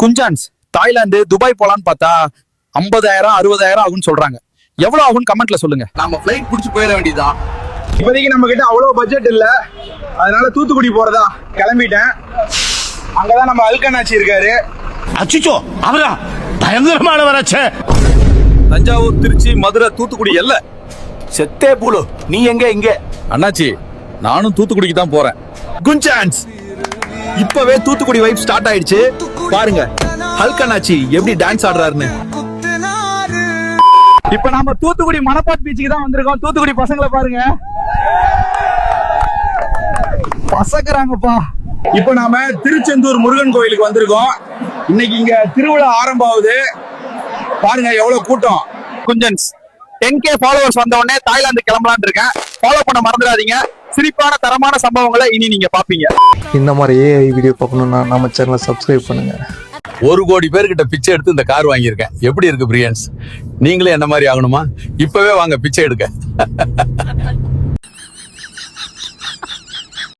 குஞ்சான்ஸ் Thailand Dubai போலான்னு பார்த்தா 50,000 60,000 ஆகும்னு சொல்றாங்க. எவ்வளவு ஆகும் கமெண்ட்ல சொல்லுங்க. நாம ஃளைட் புடிச்சு போயிட வேண்டியதுதான். இப்போதைக்கு நம்ம கிட்ட அவ்வளவு பட்ஜெட் இல்ல, அதனால தூத்துக்குடி போறதா கிளம்பிட்டேன். அங்கதான் நம்ம அல்கனாச்சி இருக்காரு. அச்சிச்சோ அவரா பயங்கரமான வராச்சே. தஞ்சாவூர், திருச்சி, மதுரை, தூத்துக்குடி எல்ல. செத்தே புழு, நீ எங்க இங்க? அண்ணாச்சி நானும் தூத்துக்குடிக்கு தான் போறேன். குஞ்சான்ஸ் இப்பவே தூத்துக்குடி வைப் ஸ்டார்ட் ஆயிடுச்சு. பாருங்க ஹல்கனாச்சி எப்படி டான்ஸ் ஆடுறாருன்னு. இப்ப நாம தூத்துக்குடி மணப்பாட் பீச்சுக்கு தான் வந்திருக்கோம். தூத்துக்குடி பசங்களை பாருங்க, பசக்குறாங்கப்பா. இப்போ நாம திருச்செந்தூர் முருகன் கோயிலுக்கு வந்திருக்கோம். இன்னைக்கு இங்க திருவிழா ஆரம்பமாகுது. பாருங்க எவ்வளவு கூட்டம். குஞ்சன்ஸ் 10K ஃபாலோவர்ஸ் வந்த உடனே தாய்லாந்து கிளம்பலான்னு இருக்கேன். ஃபாலோ பண்ண மறந்துடாதீங்க. சிரிப்பான தரமான சம்பவங்களை இனி நீங்க பாப்பீங்க. இந்த மாதிரி ஏஐ வீடியோ பார்க்கணும்னா நம்ம சேனலை சப்ஸ்கிரைப் பண்ணுங்க. 1 கோடி பேர்கிட்ட பிச்சை எடுத்து இந்த கார் வாங்கியிருக்கேன். எப்படி இருக்கு பிரியன்ஸ்? நீங்களே என்ன மாதிரி ஆகணுமா? இப்பவே வாங்க பிச்சை எடுக்க.